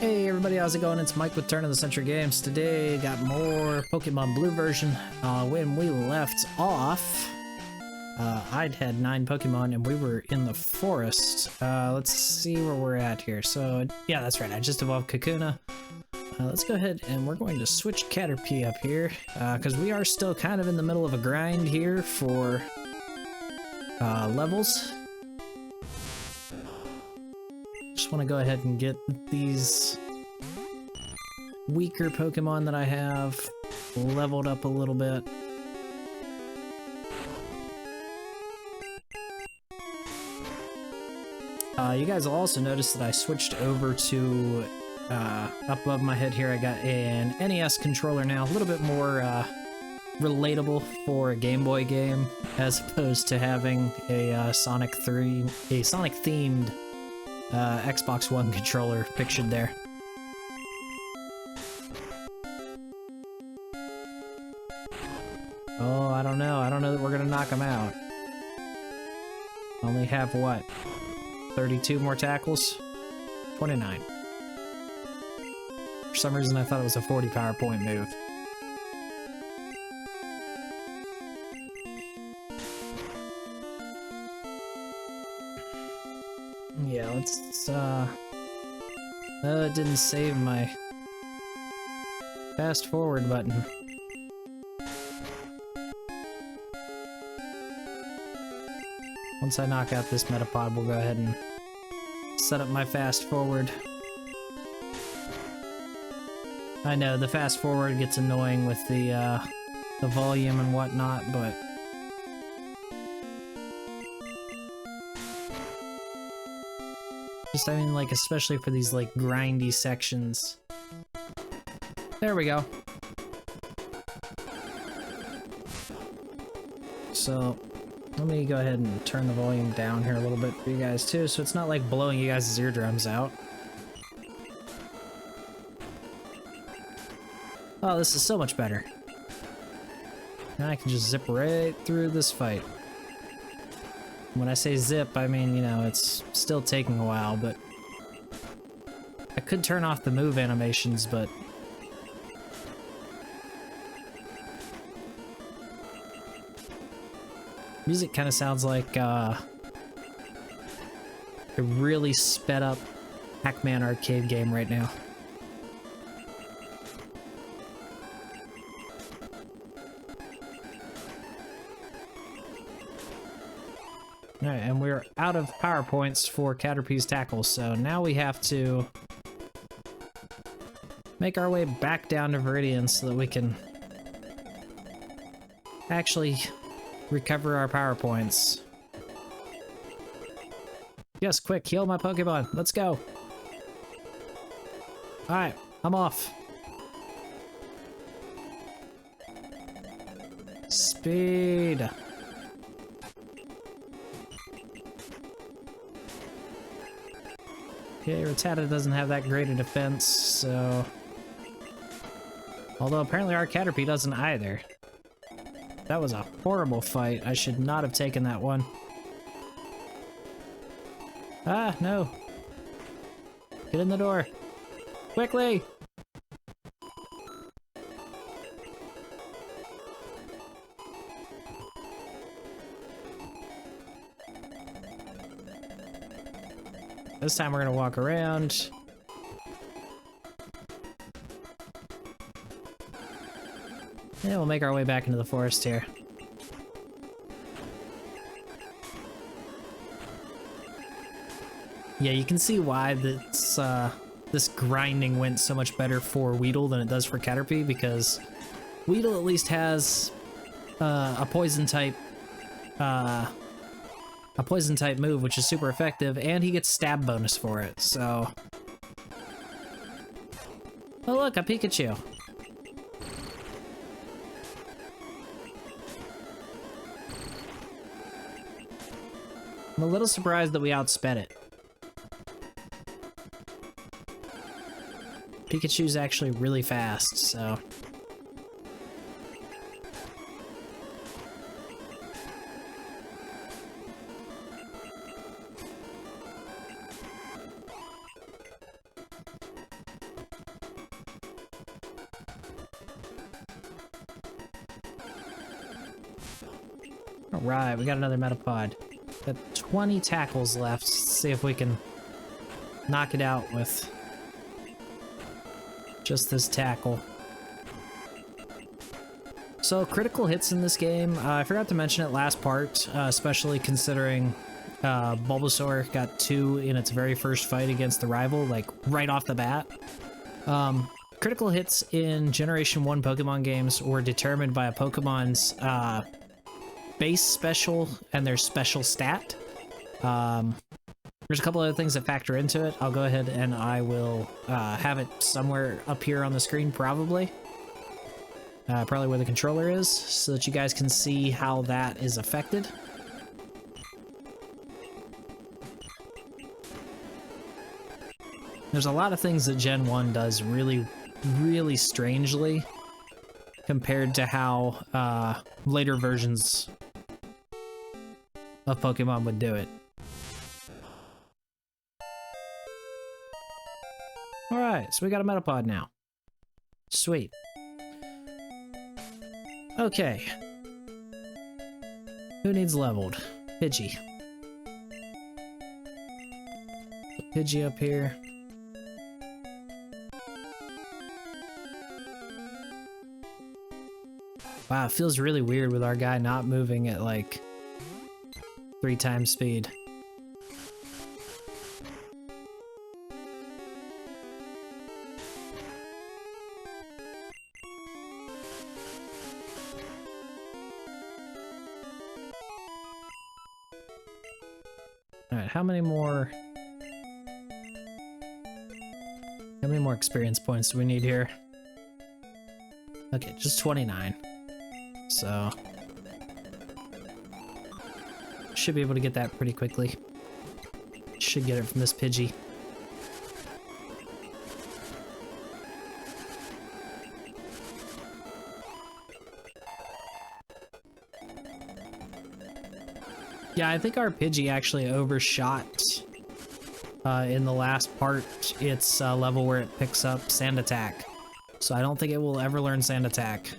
Hey everybody, how's it going? It's Mike with Turn of the Century Games. Today, got more Pokemon Blue version. When we left off, I'd had 9 Pokemon and we were in the forest. Let's see where we're at here. So, yeah, that's right, I just evolved Kakuna. Let's go ahead and we're going to switch Caterpie up here, because we are still kind of in the middle of a grind here for levels. Just want to go ahead and get these weaker Pokemon that I have leveled up a little bit. You guys will also notice that I switched over to up above my head here. I got an NES controller now, a little bit more relatable for a Game Boy game as opposed to having a Sonic themed Xbox One controller pictured there. Oh, I don't know. I don't know that we're gonna knock him out. Only have what? 32 more tackles? 29. For some reason I thought it was a 40 PowerPoint move. Yeah, let's, oh, it didn't save my fast forward button. Once I knock out this Metapod, we'll go ahead and set up my fast forward. I know, the fast forward gets annoying with the volume and whatnot, but I mean, like, especially for these, like, grindy sections. There we go. So, let me go ahead and turn the volume down here a little bit for you guys, too, so it's not, like, blowing you guys' eardrums out. Oh, this is so much better. Now I can just zip right through this fight. When I say zip, I mean, you know, it's still taking a while, but I could turn off the move animations, but music kind of sounds like a really sped up Pac-Man arcade game right now. Alright, and we're out of power points for Caterpie's tackle, so now we have to make our way back down to Viridian so that we can actually recover our power points. Yes, quick, heal my Pokemon. Let's go. Alright, I'm off. Speed. Okay, Rattata doesn't have that great a defense, so... Although apparently our Caterpie doesn't either. That was a horrible fight. I should not have taken that one. Ah, no. Get in the door. Quickly! This time we're gonna walk around. Yeah, we'll make our way back into the forest here. Yeah, you can see why this grinding went so much better for Weedle than it does for Caterpie, because Weedle at least has a poison type move, which is super effective, and he gets stab bonus for it, so... Oh look, a Pikachu! I'm a little surprised that we outsped it. Pikachu's actually really fast, so... Alright, we got another Metapod. Got 20 tackles left. Let's see if we can knock it out with just this tackle. So, critical hits in this game, I forgot to mention it last part, especially considering Bulbasaur got 2 in its very first fight against the rival, like, right off the bat. Critical hits in Generation 1 Pokemon games were determined by a Pokemon's base special and their special stat. There's a couple other things that factor into it. I'll go ahead and I will have it somewhere up here on the screen, probably. Probably where the controller is, so that you guys can see how that is affected. There's a lot of things that Gen 1 does really, really strangely compared to how later versions of Pokemon would do it. Alright, so we got a Metapod now. Sweet. Okay. Who needs leveled? Pidgey. Put Pidgey up here. Wow, it feels really weird with our guy not moving at like 3 times speed. Alright, how many more experience points do we need here? Okay, just 29. So should be able to get that pretty quickly. Should get it from this Pidgey. Yeah, I think our Pidgey actually overshot in the last part its level where it picks up Sand Attack. So I don't think it will ever learn Sand Attack.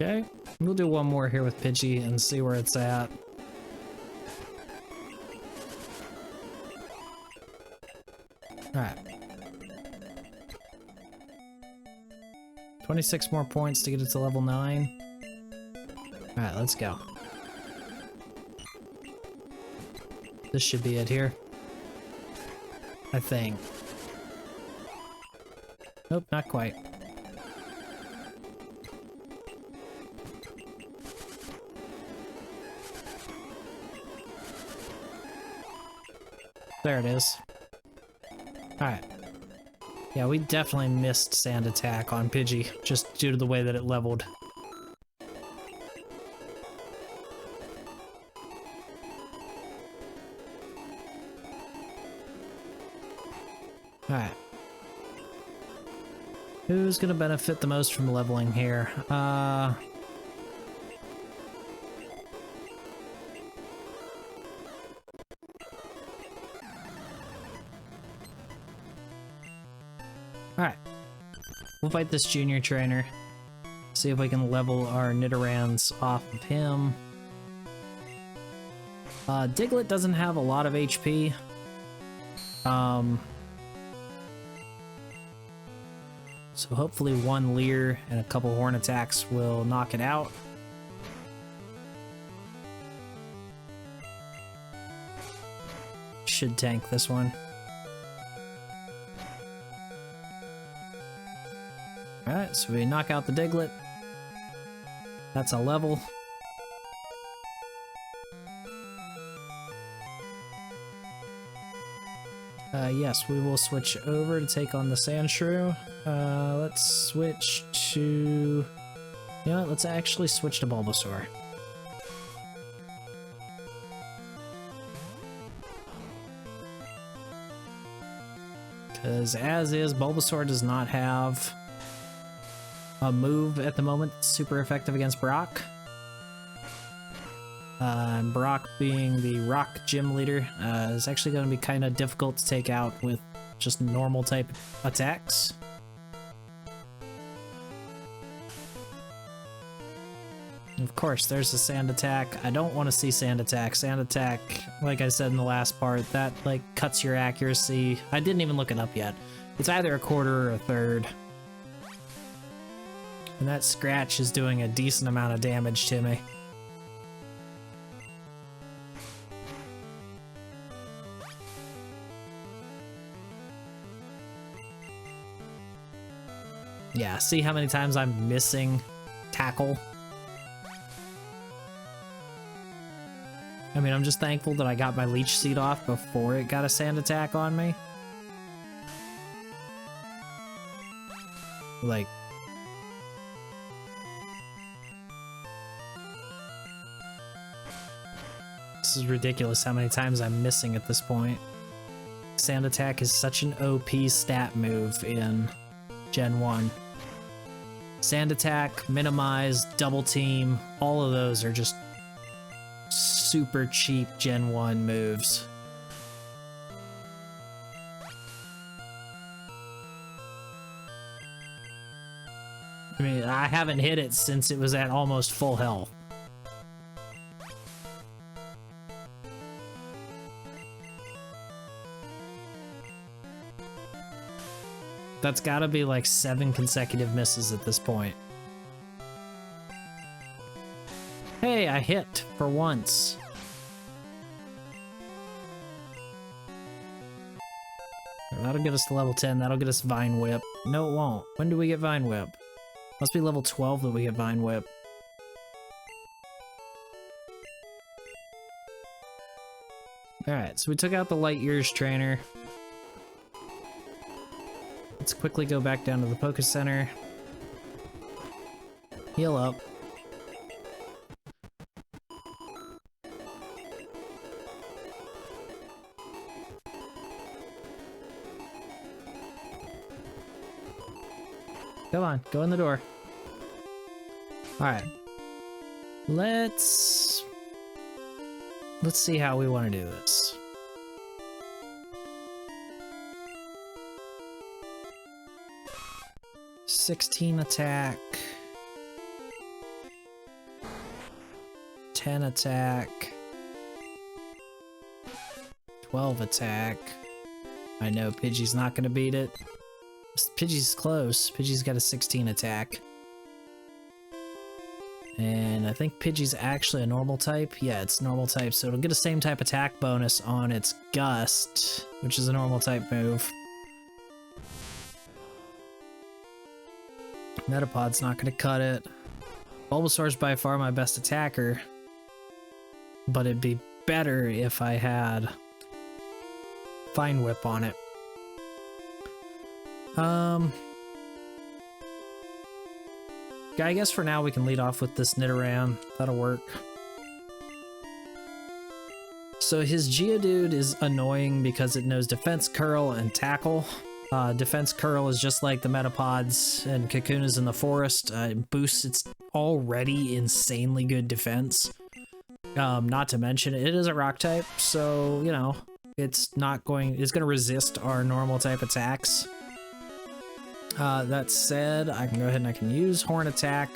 Okay, we'll do one more here with Pidgey and see where it's at. Alright. 26 more points to get it to level 9. Alright, let's go. This should be it here. I think. Nope, not quite. There it is. Alright. Yeah, we definitely missed Sand Attack on Pidgey, just due to the way that it leveled. Alright. Who's gonna benefit the most from leveling here? Alright. We'll fight this junior trainer. See if we can level our Nidorans off of him. Diglett doesn't have a lot of HP. So hopefully one Leer and a couple Horn attacks will knock it out. Should tank this one. Alright, so we knock out the Diglett. That's a level. Yes, we will switch over to take on the Sandshrew. Let's switch to... You know what, let's actually switch to Bulbasaur. Because as is, Bulbasaur does not have move at the moment that's super effective against Brock. And Brock, being the rock gym leader, is actually going to be kind of difficult to take out with just normal type attacks. Of course, there's the sand attack. I don't want to see sand attack. Sand attack, like I said in the last part, that like cuts your accuracy. I didn't even look it up yet. It's either a quarter or a third. And that scratch is doing a decent amount of damage to me. Yeah, see how many times I'm missing tackle? I mean, I'm just thankful that I got my leech seed off before it got a sand attack on me. Like... This is ridiculous how many times I'm missing at this point. Sand attack is such an OP stat move in Gen 1. Sand attack, minimize, double team, all of those are just super cheap Gen 1 moves. I mean, I haven't hit it since it was at almost full health. That's gotta be like 7 consecutive misses at this point. Hey, I hit for once. That'll get us to level 10. That'll get us Vine Whip. No, it won't. When do we get Vine Whip? Must be level 12 that we get Vine Whip. Alright, so we took out the Light Years trainer. Let's quickly go back down to the Poké Center. Heal up. Come on, go in the door. Alright. Let's see how we want to do this. $16 attack, 10 attack, 12 attack. I know Pidgey's not going to beat it. Pidgey's close. Pidgey's got a 16 attack. And I think Pidgey's actually a normal type. Yeah, it's normal type, so it'll get a same type attack bonus on its Gust, which is a normal type move. Metapod's not going to cut it. Bulbasaur's by far my best attacker, but it'd be better if I had Vine Whip on it. I guess for now we can lead off with this Nidoran. That'll work. So his Geodude is annoying because it knows Defense Curl and Tackle. Defense Curl is just like the Metapods and Kakunas in the forest. It boosts its already insanely good defense. Not to mention, it is a rock type, so, you know, it's going to resist our normal type attacks. That said, I can go ahead and I can use Horn Attack.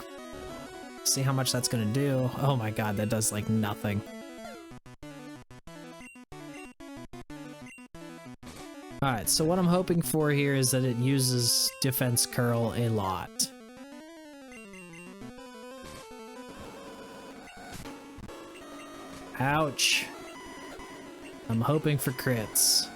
See how much that's going to do. Oh my god, that does like nothing. Alright, so what I'm hoping for here is that it uses Defense Curl a lot. Ouch. I'm hoping for crits.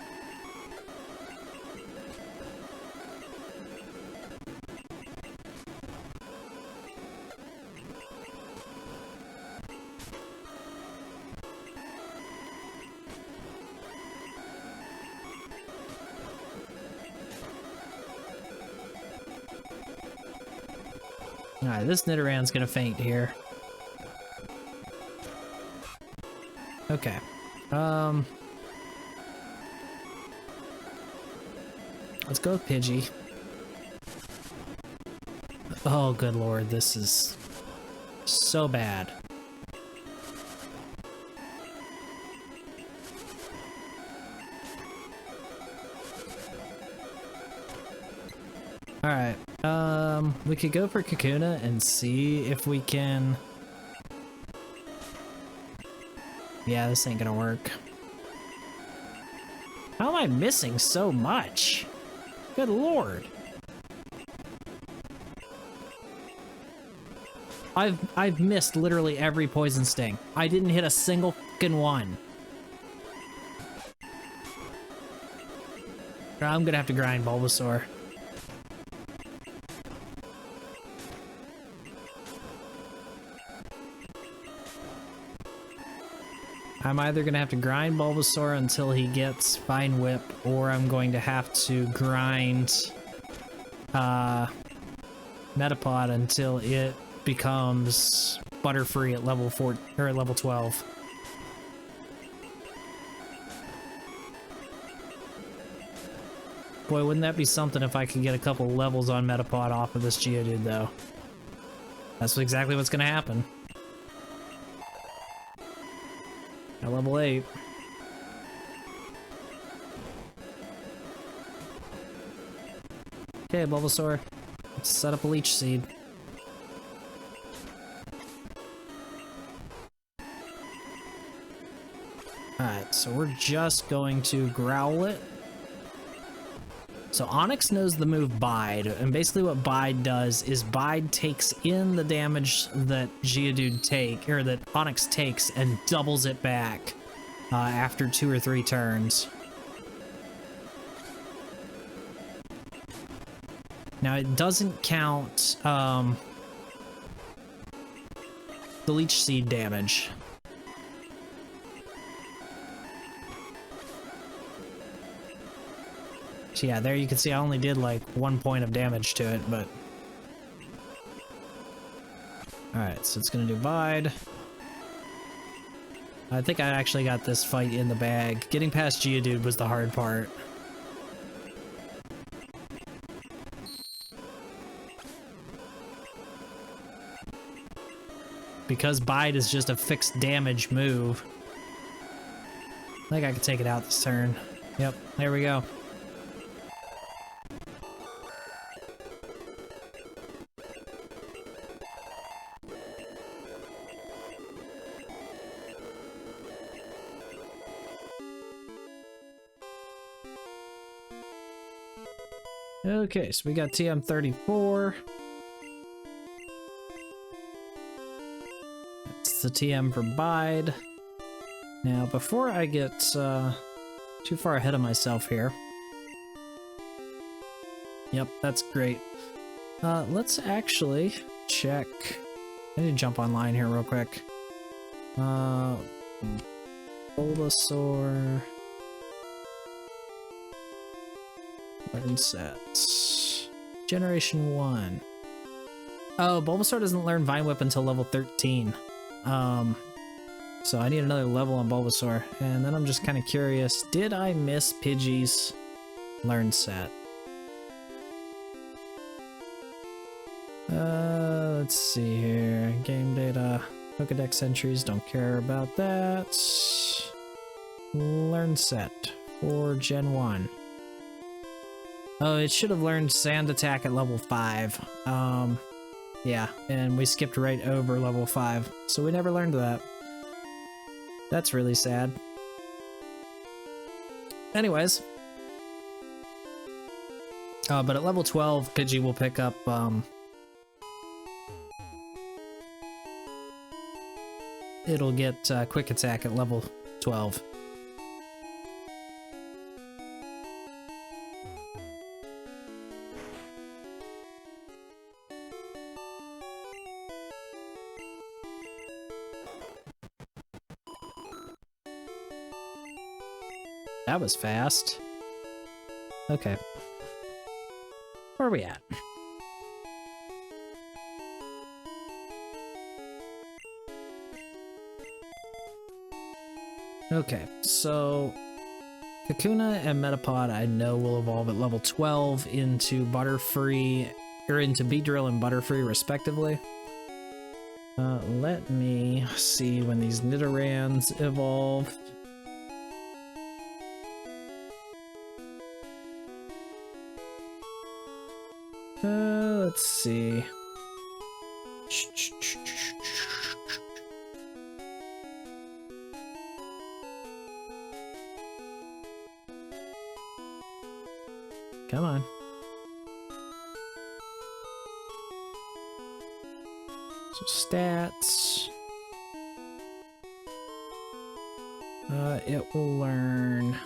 Alright, this Nidoran's gonna faint here. Okay. Let's go with Pidgey. Oh, good lord, this is so bad. Alright, we could go for Kakuna and see if we can... Yeah, this ain't gonna work. How am I missing so much? Good lord. I've missed literally every poison sting. I didn't hit a single fucking one. I'm gonna have to grind Bulbasaur. I'm either gonna have to grind Bulbasaur until he gets Vine Whip, or I'm going to have to grind Metapod until it becomes Butterfree at level 4 or at level 12. Boy, wouldn't that be something if I could get a couple levels on Metapod off of this Geodude, though. That's exactly what's gonna happen. At level 8. Okay, Bulbasaur. Let's set up a Leech Seed. Alright, so we're just going to growl it. So Onix knows the move Bide, and basically what Bide does is Bide takes in the damage that that Onix takes and doubles it back after 2 or 3 turns. Now it doesn't count the Leech Seed damage. So yeah, there you can see I only did like 1 point of damage to it, but... Alright, so it's gonna do Bide. I think I actually got this fight in the bag. Getting past Geodude was the hard part. Because Bide is just a fixed damage move. I think I can take it out this turn. Yep, there we go. Okay, so we got TM34. That's the TM for Bide. Now, before I get too far ahead of myself here. Yep, that's great. Let's actually check. I need to jump online here real quick. Bulbasaur. Learn set. Generation 1. Oh, Bulbasaur doesn't learn Vine Whip until level 13. So I need another level on Bulbasaur. And then I'm just kind of curious, did I miss Pidgey's learn set? Let's see here. Game data. Pokedex entries, don't care about that. Learn set for Gen 1. Oh, it should have learned Sand Attack at level 5. Yeah, and we skipped right over level 5, so we never learned that. That's really sad. Anyways. But at level 12, Pidgey will pick up, it'll get Quick Attack at level 12. That was fast. Okay. Where are we at? Okay, so Kakuna and Metapod I know will evolve at level 12 into Butterfree or into Beedrill and Butterfree respectively. Let me see when these Nidorans evolved. Let's see. Come on. So stats. It will learn.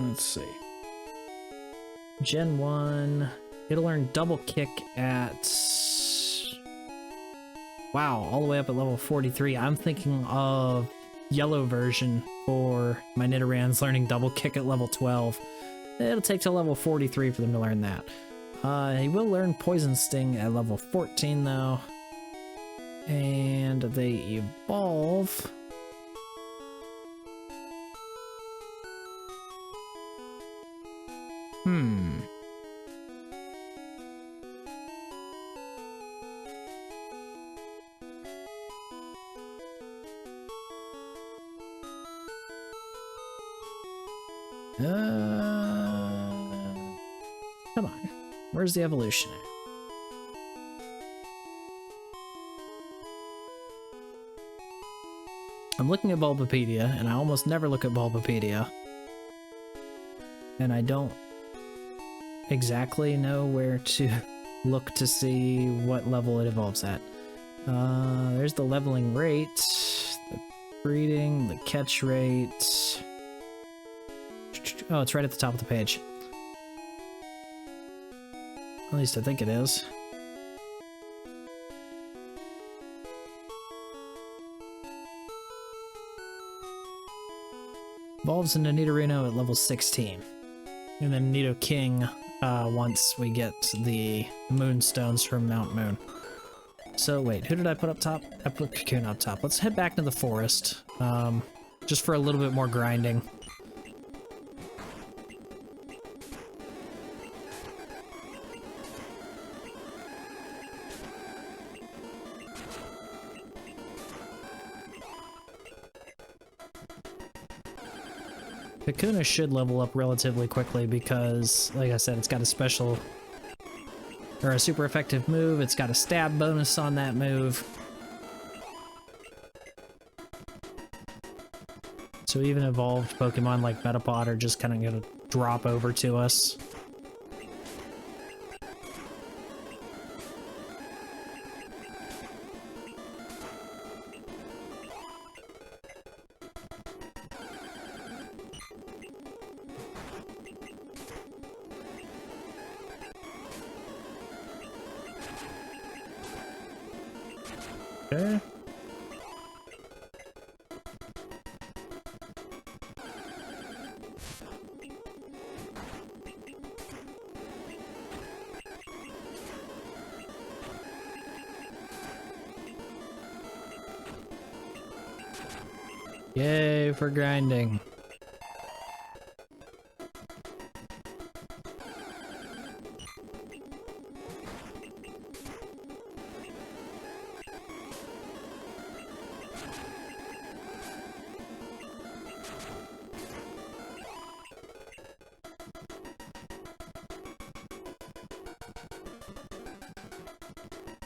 Let's see. Gen 1. It'll learn double kick at. Wow, all the way up at level 43. I'm thinking of yellow version for my Nidorans learning double kick at level 12. It'll take till level 43 for them to learn that. He will learn Poison Sting at level 14 though. And they evolve. Come on. Where's the evolution at? I'm looking at Bulbapedia, and I almost never look at Bulbapedia. And I don't exactly know where to look to see what level it evolves at. There's the leveling rate, the breeding, the catch rate. Oh, it's right at the top of the page. At least I think it is. Evolves into Nidorino at level 16. And then Nidoking once we get the Moonstones from Mount Moon. So wait, who did I put up top? I put Cocoon up top. Let's head back to the forest. Just for a little bit more grinding. Kakuna should level up relatively quickly because, like I said, it's got a special or a super effective move. It's got a stab bonus on that move. So even evolved Pokemon like Metapod are just kind of going to drop over to us. Okay. Yay for grinding.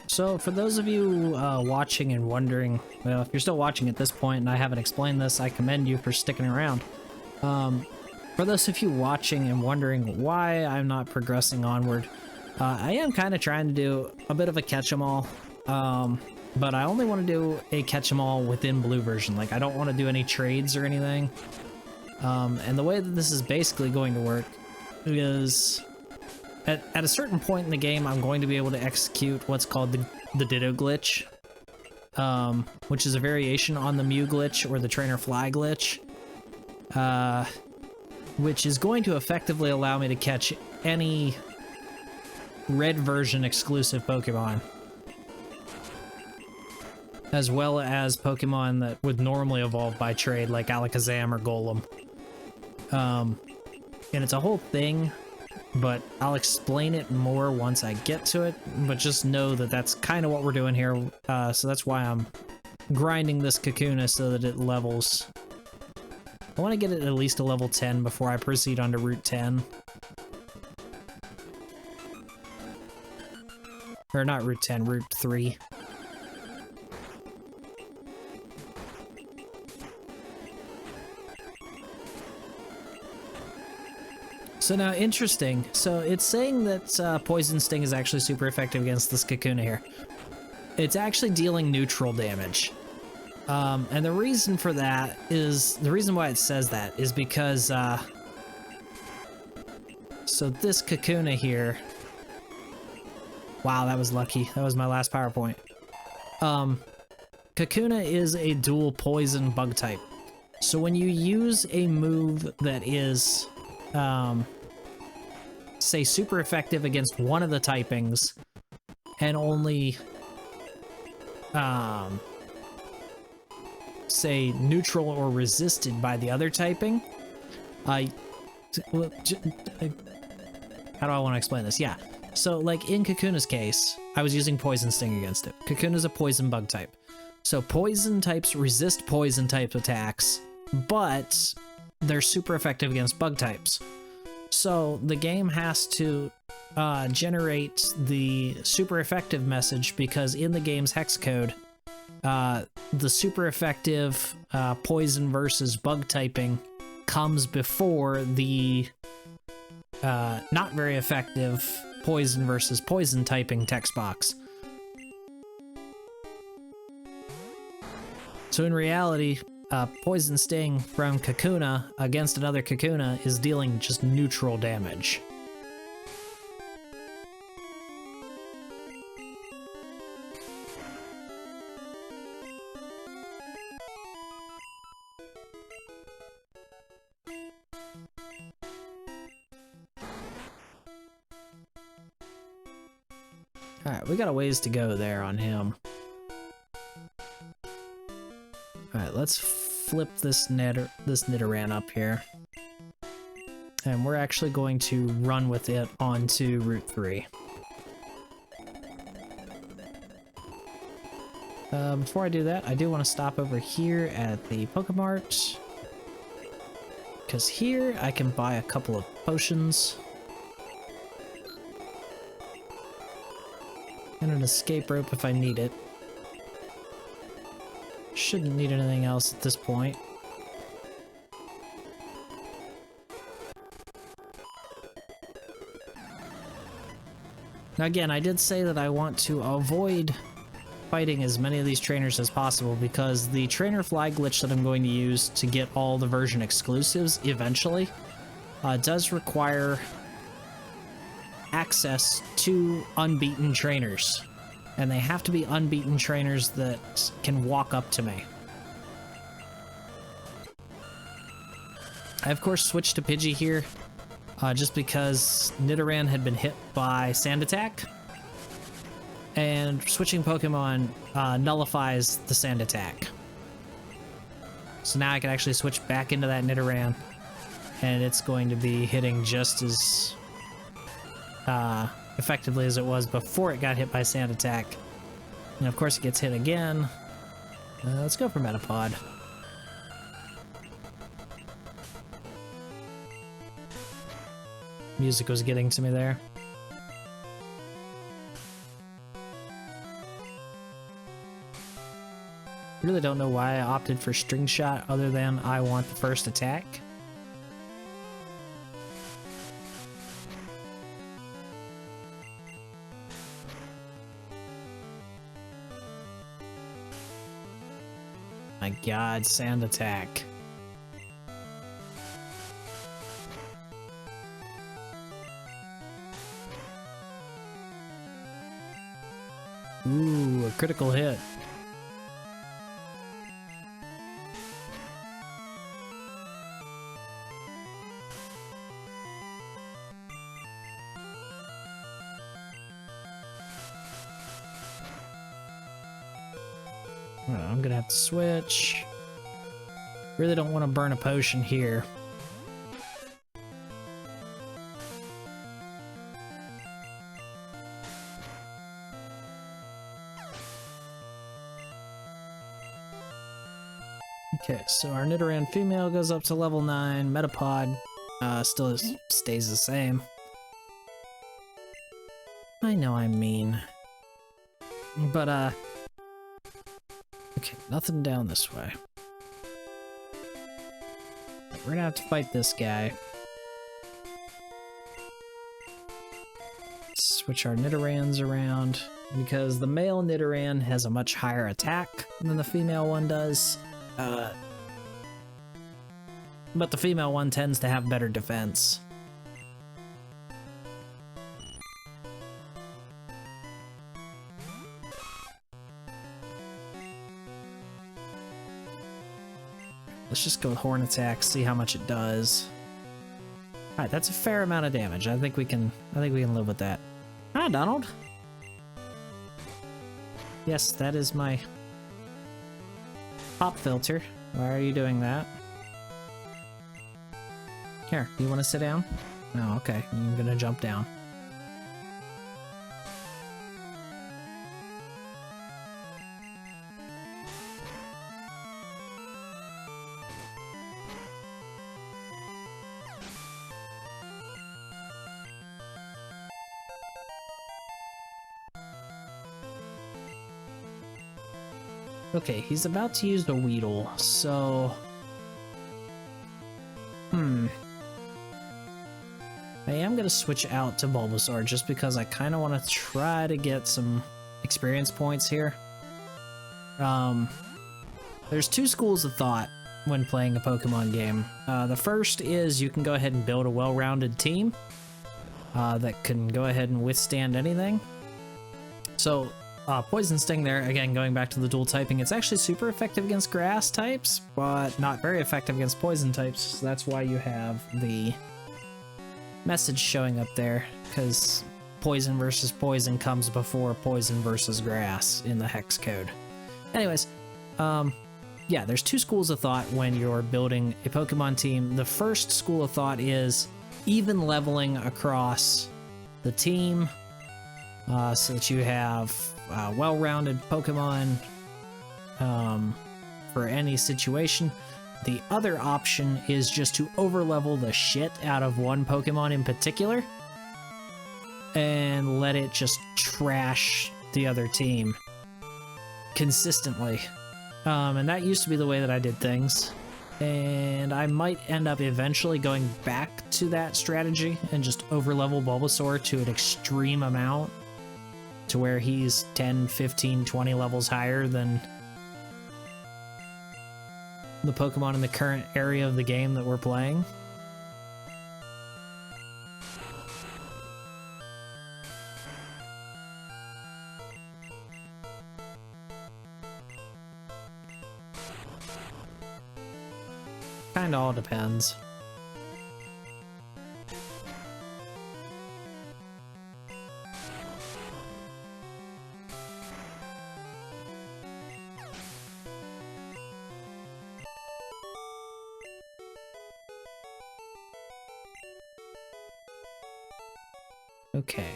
So for those of you watching and wondering, well, if you're still watching at this point and I haven't explained this, I commend you for sticking around. For those of you watching and wondering why I'm not progressing onward, I am kind of trying to do a bit of a catch-em-all, but I only want to do a catch-em-all within blue version. Like, I don't want to do any trades or anything. And the way that this is basically going to work is... At a certain point in the game, I'm going to be able to execute what's called the Ditto glitch, which is a variation on the Mew glitch or the Trainer Fly glitch, which is going to effectively allow me to catch any red version exclusive Pokemon, as well as Pokemon that would normally evolve by trade, like Alakazam or Golem. and it's a whole thing, but I'll explain it more once I get to it, but just know that that's kind of what we're doing here, so that's why I'm grinding this Kakuna so that it levels. I want to get it at least a level 10 before I proceed on to Route 10. Or not Route 10, Route 3. So now, interesting. So it's saying that Poison Sting is actually super effective against this Kakuna here. It's actually dealing neutral damage. And the reason for that is, the reason why it says that is because, so this Kakuna here, wow, that was lucky. That was my last PowerPoint. Kakuna is a dual poison bug type. So when you use a move that is, say, super effective against one of the typings, and only, say, neutral or resisted by the other typing, how do I want to explain this? Yeah, so like in Kakuna's case, I was using Poison Sting against it. Kakuna's a poison bug type. So poison types resist poison type attacks, but they're super effective against bug types. So the game has to generate the super effective message, because in the game's hex code, the super effective poison versus bug typing comes before the not very effective poison versus poison typing text box. So in reality, Poison Sting from Kakuna against another Kakuna is dealing just neutral damage. Alright, we got a ways to go there on him. Alright, let's flip this Nidoran up here. And we're actually going to run with it onto Route 3. Before I do that, I do want to stop over here at the Pokemart, because here I can buy a couple of potions. And an escape rope if I need it. Shouldn't need anything else at this point. Now again, I did say that I want to avoid fighting as many of these trainers as possible, because the trainer fly glitch that I'm going to use to get all the version exclusives eventually does require access to unbeaten trainers, and they have to be unbeaten trainers that can walk up to me. I of course switched to Pidgey here just because Nidoran had been hit by Sand Attack, and switching Pokemon nullifies the Sand Attack. So now I can actually switch back into that Nidoran, and it's going to be hitting just as effectively as it was before it got hit by Sand Attack. And of course it gets hit again. Let's go for Metapod. Music was getting to me there. Really don't know why I opted for String Shot other than I want the first attack. My god, Sand Attack. Ooh, a critical hit. I'm gonna have to switch. Really don't want to burn a potion here. Okay, so our Nidoran female goes up to level 9. Metapod still stays the same. I know I'm mean. But, okay, nothing down this way. We're gonna have to fight this guy. Switch our Nidorans around, because the male Nidoran has a much higher attack than the female one does. But the female one tends to have better defense. Let's just go with Horn Attack, see how much it does. Alright, that's a fair amount of damage. I think we can live with that. Hi, Donald. Yes, that is my pop filter. Why are you doing that? Here, you want to sit down? No, okay. I'm gonna jump down. Okay, he's about to use the Weedle, so... I am gonna switch out to Bulbasaur just because I kind of want to try to get some experience points here. There's two schools of thought when playing a Pokemon game. The first is you can go ahead and build a well-rounded team that can go ahead and withstand anything. So, Poison Sting there, again, going back to the dual typing, it's actually super effective against grass types, but not very effective against poison types, so that's why you have the message showing up there, because poison versus poison comes before poison versus grass in the hex code. Anyways, yeah, there's two schools of thought when you're building a Pokemon team. The first school of thought is even leveling across the team, so that you have well-rounded Pokemon for any situation. The other option is just to overlevel the shit out of one Pokemon in particular and let it just trash the other team consistently. And that used to be the way that I did things. And I might end up eventually going back to that strategy and just overlevel Bulbasaur to an extreme amount, to where he's 10, 15, 20 levels higher than the Pokemon in the current area of the game that we're playing. Kinda all depends. Okay,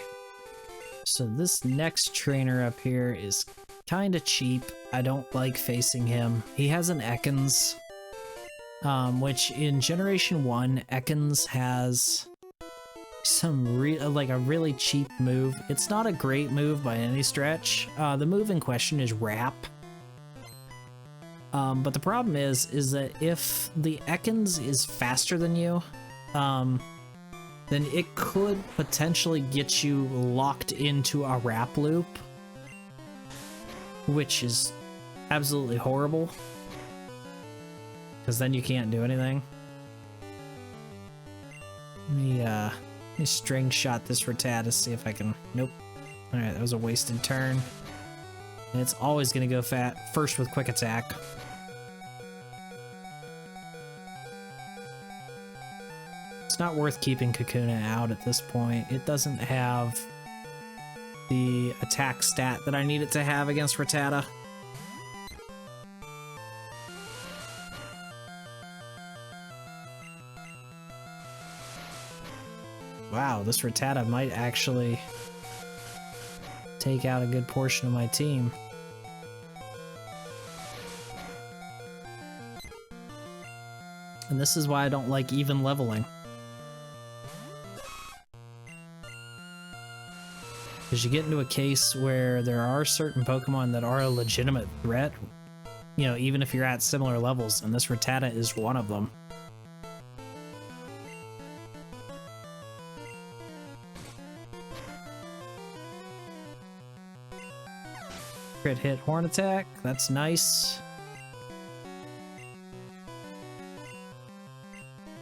so this next trainer up here is kind of cheap. I don't like facing him. He has an Ekans, which in Generation 1, Ekans has some a really cheap move. It's not a great move by any stretch. The move in question is Wrap. But the problem is that if the Ekans is faster than you, then it could potentially get you locked into a wrap loop, which is absolutely horrible, because then you can't do anything. Let me string shot this Rattata, see if I can... Nope. Alright, that was a wasted turn. And it's always going to go first with Quick Attack. It's not worth keeping Kakuna out at this point. It doesn't have the attack stat that I need it to have against Rattata. Wow, this Rattata might actually take out a good portion of my team. And this is why I don't like even leveling. Because you get into a case where there are certain Pokemon that are a legitimate threat, you know, even if you're at similar levels, and this Rattata is one of them. Crit hit horn attack, that's nice.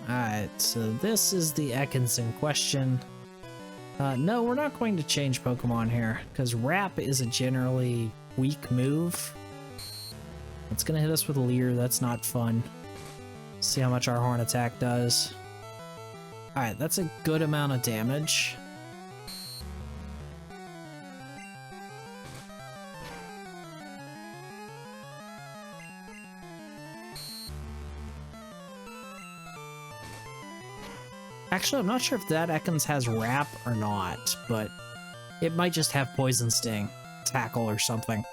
Alright, so this is the Ekans in question. No, we're not going to change Pokemon here, because Wrap is a generally weak move. It's gonna hit us with Leer, that's not fun. See how much our horn attack does. Alright, that's a good amount of damage. Actually, I'm not sure if that Ekans has Wrap or not, but it might just have Poison Sting, Tackle, or something.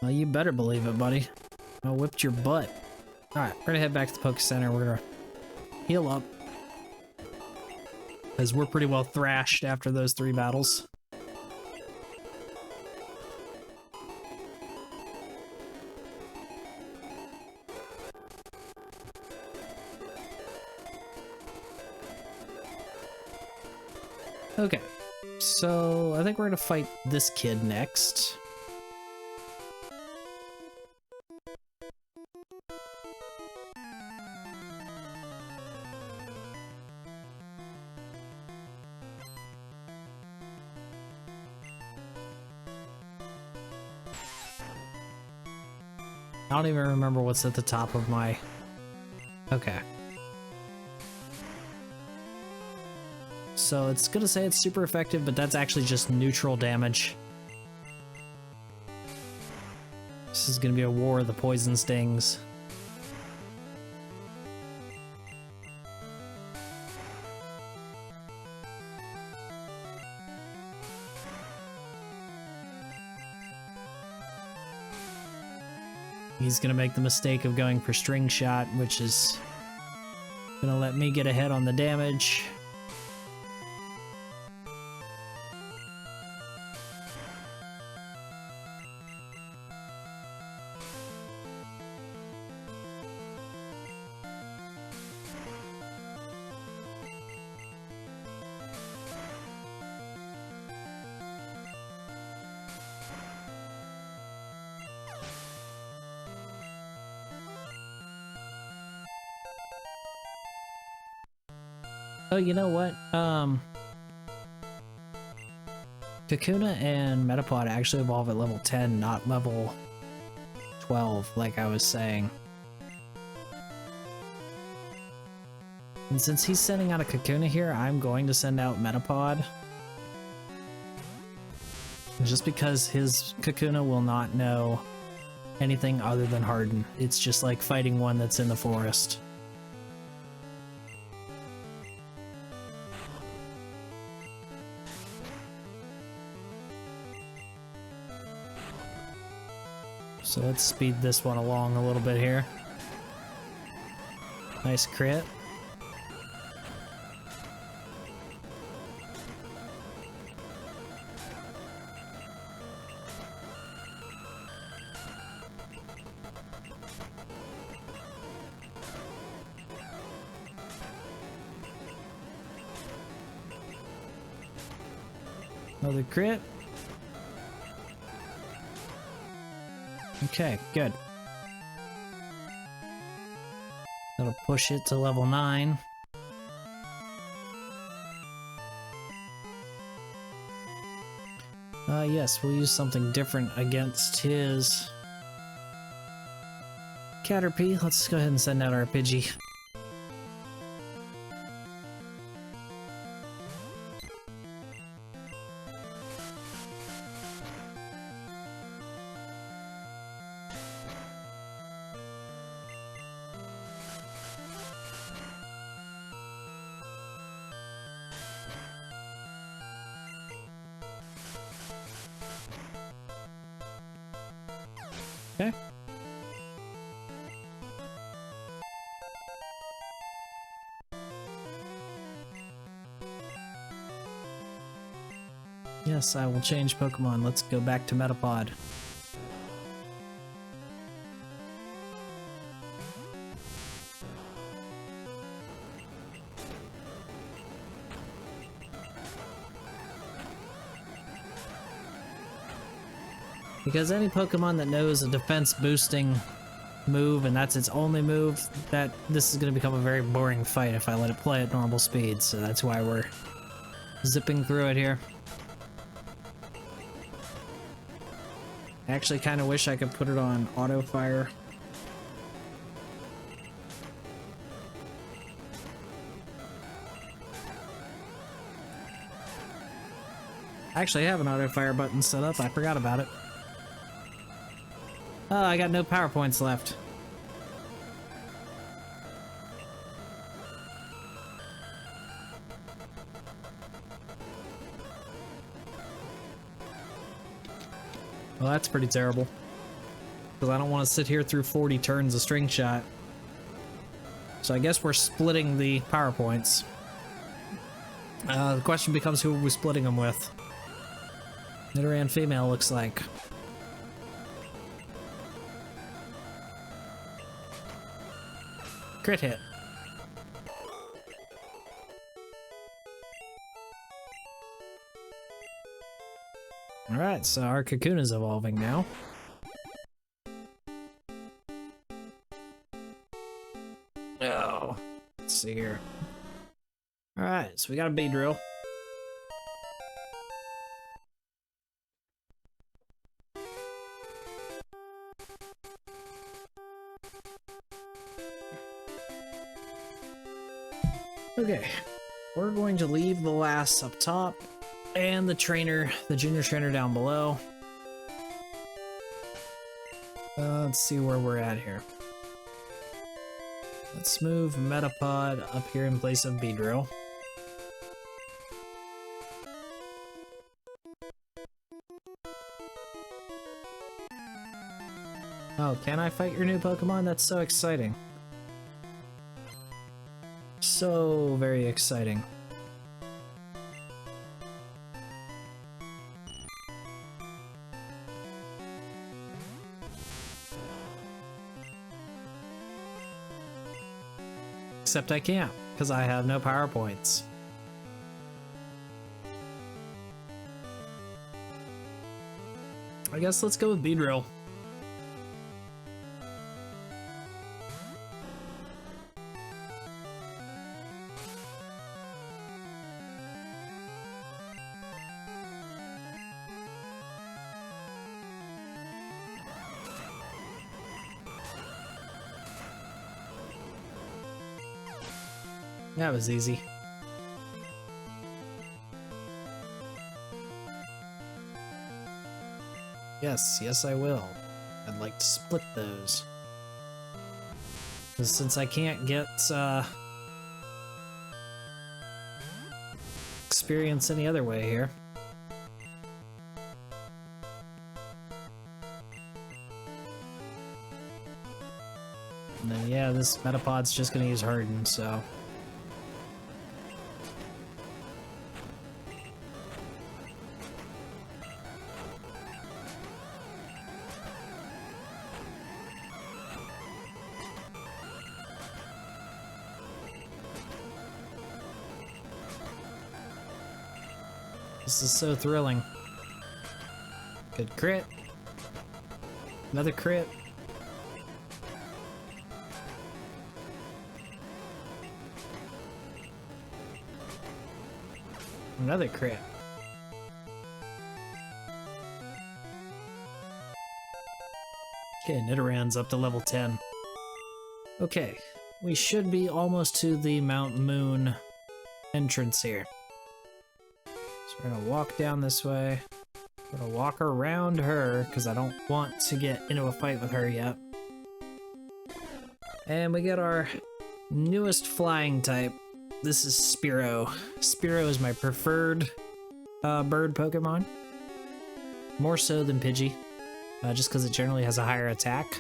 Well, you better believe it, buddy. I whipped your butt. Alright, we're gonna head back to the Poké Center. We're gonna heal up, because we're pretty well thrashed after those 3 battles. Okay, so I think we're gonna fight this kid next. I don't even remember what's at the top of my... Okay. So it's gonna say it's super effective, but that's actually just neutral damage. This is gonna be a war of the poison stings. He's gonna make the mistake of going for String Shot, which is gonna let me get ahead on the damage. Oh, you know what? Kakuna and Metapod actually evolve at level 10, not level 12, like I was saying. And since he's sending out a Kakuna here, I'm going to send out Metapod. Just because his Kakuna will not know anything other than Harden. It's just like fighting one that's in the forest. So let's speed this one along a little bit here. Nice crit. Another crit. Okay, good. That'll push it to level 9. Yes, we'll use something different against his Caterpie. Let's go ahead and send out our Pidgey. Okay. Yes, I will change Pokemon. Let's go back to Metapod. Because any Pokemon that knows a defense boosting move and that's its only move, that this is going to become a very boring fight if I let it play at normal speed, so that's why we're zipping through it here. I actually kind of wish I could put it on auto fire. I actually have an auto fire button set up, I forgot about it. Oh, I got no power points left. Well, that's pretty terrible. Because I don't want to sit here through 40 turns of string shot. So I guess we're splitting the power points. The question becomes who are we splitting them with? Nidoran female looks like. Crit hit. Alright, so our Cocoon is evolving now. Oh, let's see here. Alright, so we got a Beedrill. Okay, we're going to leave the last up top and the trainer, the junior trainer down below. Let's see where we're at here. Let's move Metapod up here in place of Beedrill. Oh, can I fight your new Pokemon? That's so exciting. So very exciting. Except I can't, because I have no power points. I guess let's go with Beedrill. That was easy. Yes, I will. I'd like to split those. Since I can't get experience any other way here. And then yeah, this Metapod's just gonna use Harden, so. This is so thrilling. Good crit. Another crit. Another crit. Okay, Nidoran's up to level 10. Okay, we should be almost to the Mount Moon entrance here. So we're gonna walk down this way. We're gonna walk around her, because I don't want to get into a fight with her yet. And we get our newest flying type. This is Spearow. Spearow is my preferred bird Pokemon. More so than Pidgey. just because it generally has a higher attack.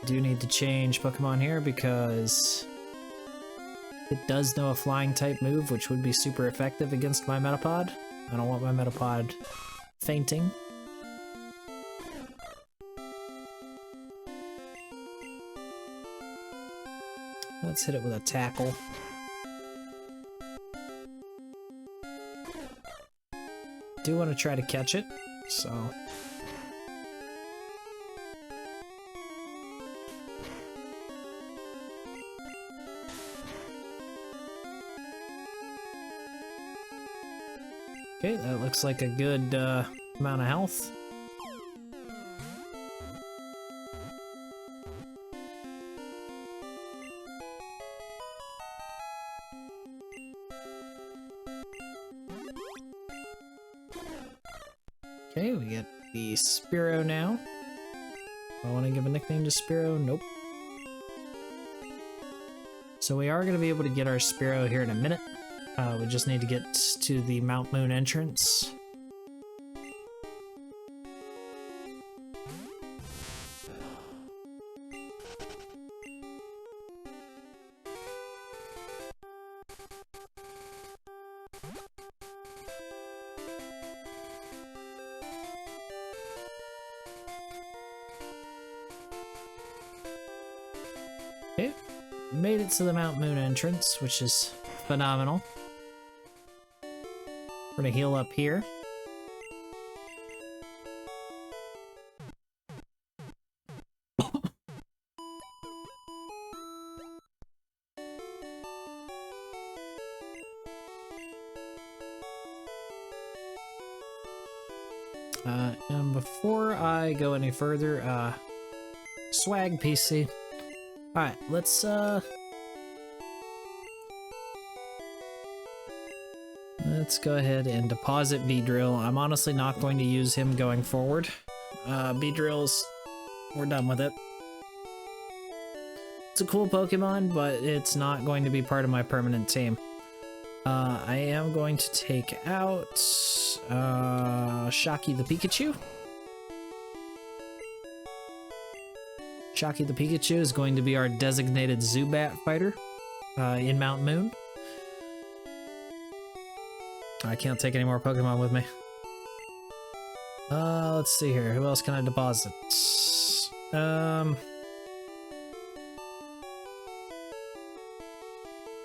Do need to change Pokemon here because it does know a flying type move, which would be super effective against my Metapod. I don't want my Metapod fainting. Let's hit it with a tackle. Do want to try to catch it, so... Okay, that looks like a good amount of health. Okay, we get the Spearow now. I want to give a nickname to Spearow? Nope. So we are going to be able to get our Spearow here in a minute. We just need to get to the Mount Moon entrance. Okay, made it to the Mount Moon entrance, which is phenomenal. We're gonna heal up here. And before I go any further, swag PC. Alright, let's go ahead and deposit Beedrill. I'm honestly not going to use him going forward. Beedrill's... we're done with it. It's a cool Pokemon, but it's not going to be part of my permanent team. I am going to take out Shocky the Pikachu. Shocky the Pikachu is going to be our designated Zubat fighter in Mount Moon. I can't take any more Pokemon with me. Let's see here. Who else can I deposit?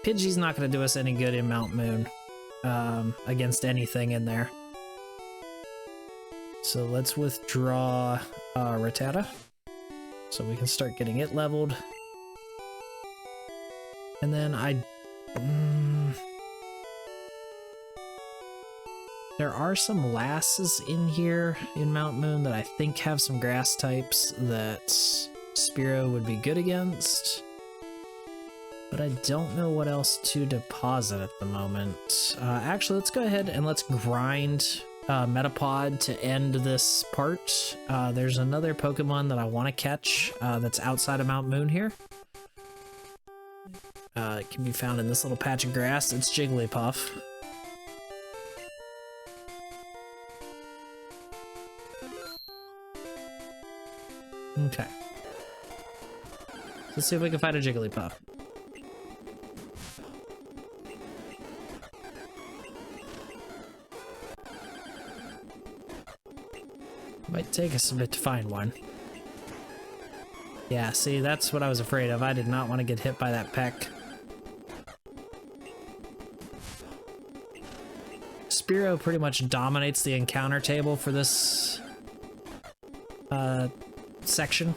Pidgey's not going to do us any good in Mount Moon against anything in there. So let's withdraw Rattata so we can start getting it leveled. And then there are some lasses in here in Mount Moon that I think have some grass types that Spearow would be good against. But I don't know what else to deposit at the moment. Actually, let's go ahead and let's grind Metapod to end this part. There's another Pokemon that I want to catch that's outside of Mount Moon here. It can be found in this little patch of grass. It's Jigglypuff. Okay. Let's see if we can find a Jigglypuff. Might take us a bit to find one. Yeah, see, that's what I was afraid of. I did not want to get hit by that peck. Spearow pretty much dominates the encounter table for this section.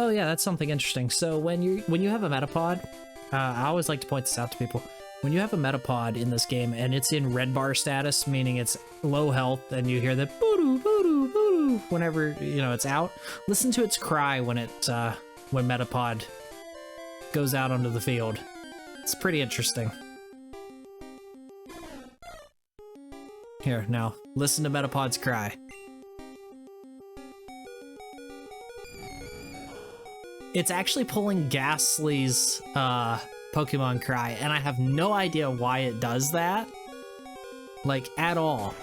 Oh yeah, that's something interesting. So when you have a Metapod, I always like to point this out to people. When you have a Metapod in this game and it's in red bar status, meaning it's low health, and you hear the boo-doo, boo-doo, boo-doo whenever, you know, it's out, listen to its cry when Metapod goes out onto the field. It's pretty interesting. Here, now, listen to Metapod's cry. It's actually pulling Ghastly's Pokemon Cry, and I have no idea why it does that, like, at all.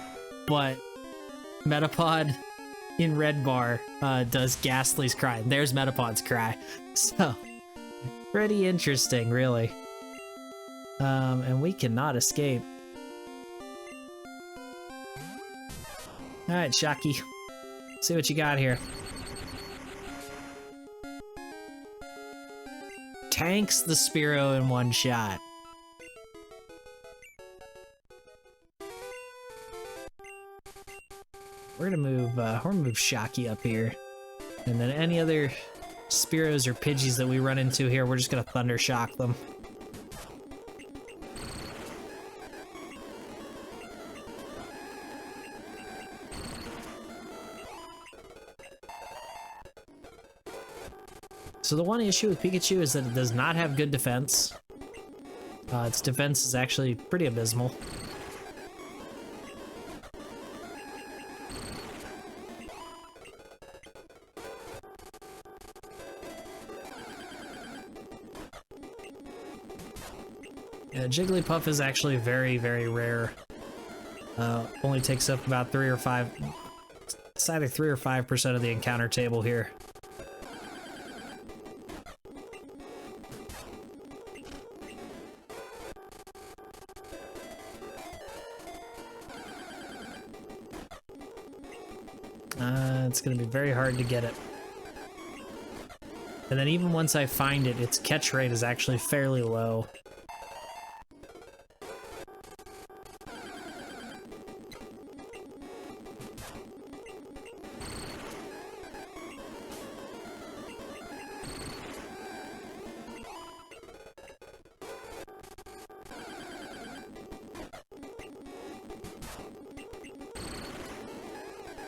But Metapod in Red Bar does Ghastly's Cry. There's Metapod's Cry. So, pretty interesting, really. And we cannot escape. Alright, Shocky. See what you got here. Tanks the Spearow in one shot. We're gonna move Shocky up here. And then any other Spearows or Pidgeys that we run into here, we're just gonna Thunder Shock them. So the one issue with Pikachu is that it does not have good defense. Its defense is actually pretty abysmal. Yeah, Jigglypuff is actually very, very rare. Only takes up about 3 or 5, it's either 3 or 5% of the encounter table here. It's gonna be very hard to get it. And then even once I find it, its catch rate is actually fairly low.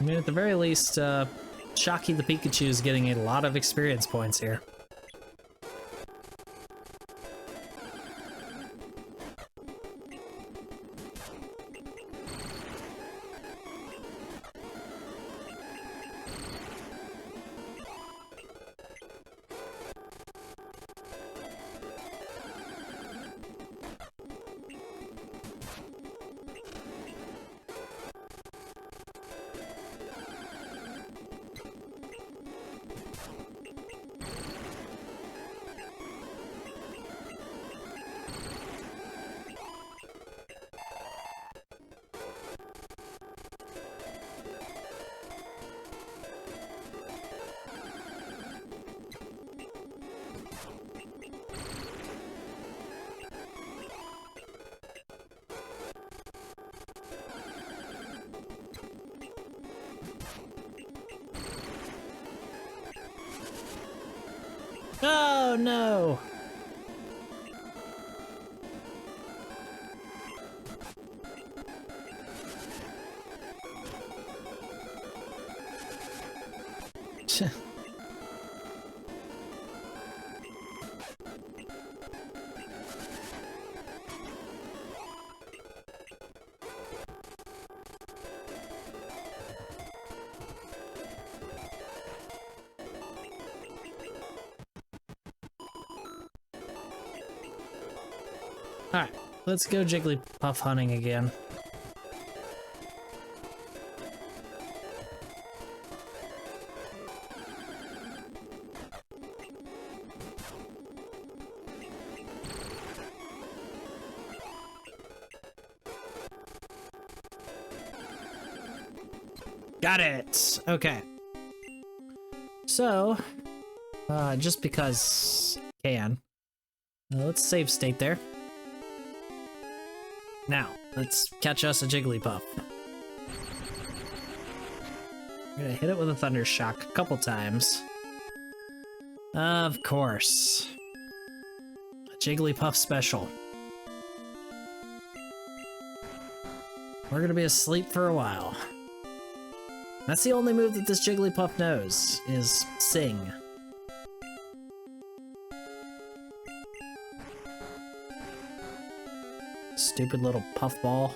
I mean, at the very least, Shocky the Pikachu is getting a lot of experience points here. Oh no! Alright, let's go Jigglypuff hunting again. Got it! Okay. So, just because I can, let's save state there. Now, let's catch us a Jigglypuff. We're gonna hit it with a Thunder Shock a couple times. Of course. A Jigglypuff special. We're gonna be asleep for a while. That's the only move that this Jigglypuff knows, is Sing. Stupid little puffball.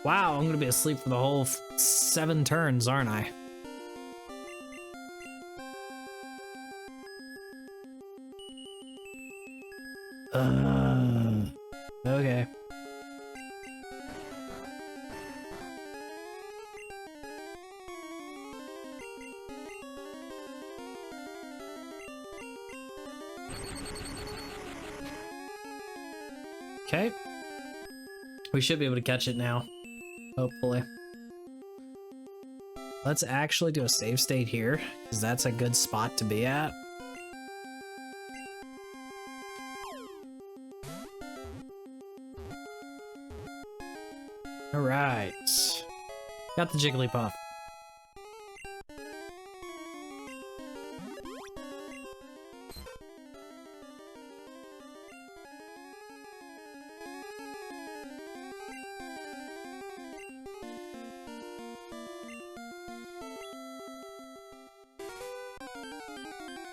Wow, I'm gonna be asleep for the whole 7 turns, aren't I? Okay. Okay. We should be able to catch it now. Hopefully. Let's actually do a save state here, because that's a good spot to be at. Alright. Got the Jigglypuff.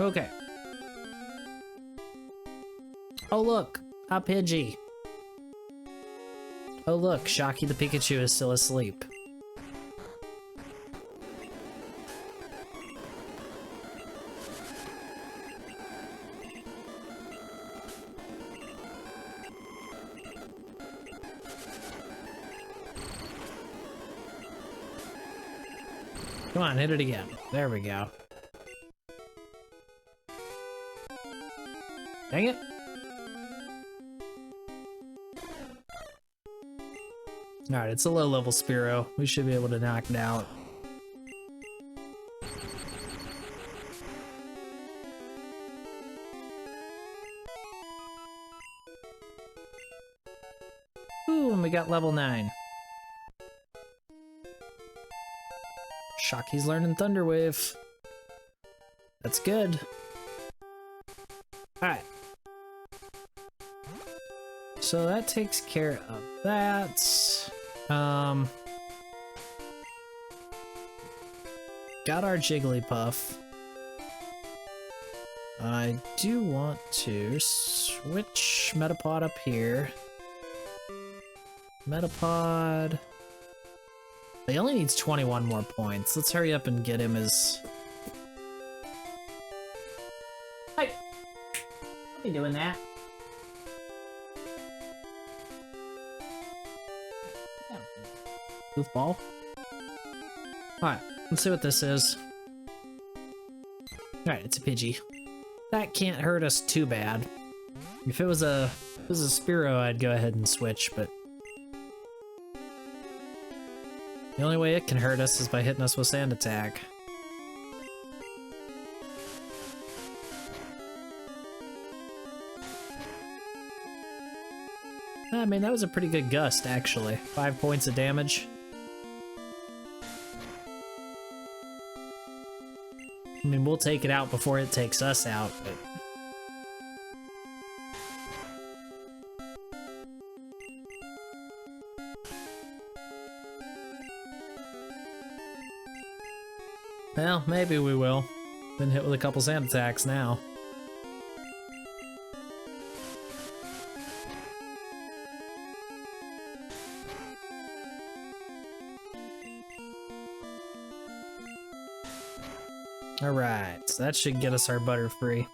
Okay. Oh look, a Pidgey. Oh look, Shocky the Pikachu is still asleep. Come on, hit it again. There we go. Dang it. Alright, it's a low-level Spearow. We should be able to knock it out. Ooh, and we got level 9. Shocky's learning Thunder Wave. That's good. Alright. So that takes care of that. Got our Jigglypuff. I do want to switch Metapod up here. Metapod. He only needs 21 more points. Let's hurry up and get him his... Hi! I'll be doing that. Goofball. Alright, let's see what this is. Alright, it's a Pidgey. That can't hurt us too bad. If it was a Spearow, I'd go ahead and switch, but the only way it can hurt us is by hitting us with Sand Attack. I mean, that was a pretty good gust, actually. 5 points of damage. I mean, we'll take it out before it takes us out, but... Well, maybe we will. Been hit with a couple Sand Attacks now. Alright, so that should get us our Butterfree.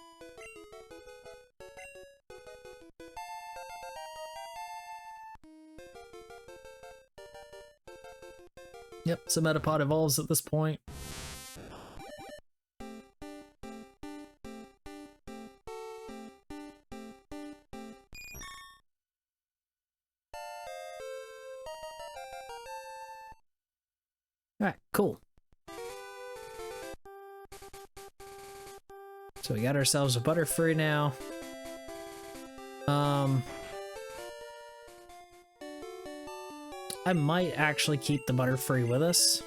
Yep, so Metapod evolves at this point. Alright, cool. So we got ourselves a Butterfree now. I might actually keep the Butterfree with us.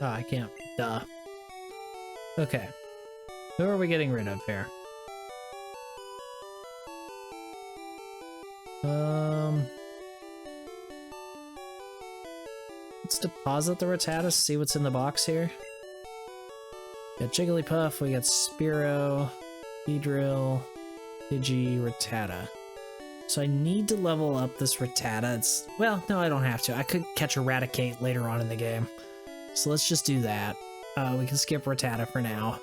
Oh, I can't. Duh. Okay. Who are we getting rid of here? Let's deposit the Rattata, see what's in the box here. We got Jigglypuff, we got Spearow, Beedrill, Pidgey, Rattata. So I need to level up this Rattata. It's, well, no, I don't have to. I could catch Eradicate later on in the game. So let's just do that. We can skip Rattata for now.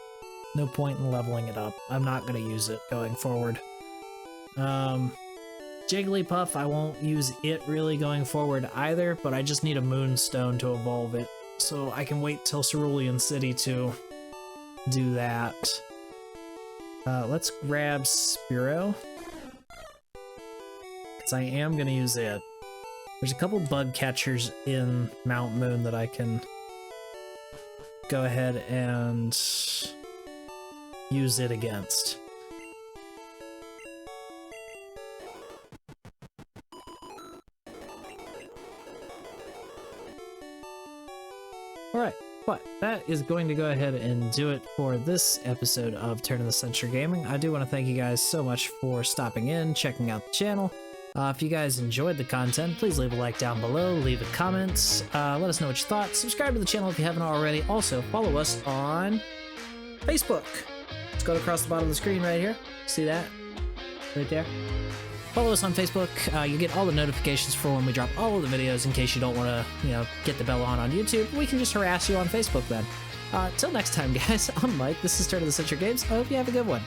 No point in leveling it up. I'm not going to use it going forward. Jigglypuff, I won't use it really going forward either, but I just need a Moonstone to evolve it. So I can wait till Cerulean City to do that. Let's grab Spearow, because I am going to use it. There's a couple bug catchers in Mount Moon that I can go ahead and use it against. Alright, but that is going to go ahead and do it for this episode of Turn of the Century Gaming. I do want to thank you guys so much for stopping in, checking out the channel. If you guys enjoyed the content, please leave a like down below, leave a comment, let us know what you thought, subscribe to the channel if you haven't already. Also, follow us on Facebook. Let's go across the bottom of the screen right here. See that? Right there. Follow us on Facebook. You get all the notifications for when we drop all of the videos in case you don't want to, get the bell on YouTube. We can just harass you on Facebook then. Till next time, guys, I'm Mike. This is Turn of the Century Games. I hope you have a good one.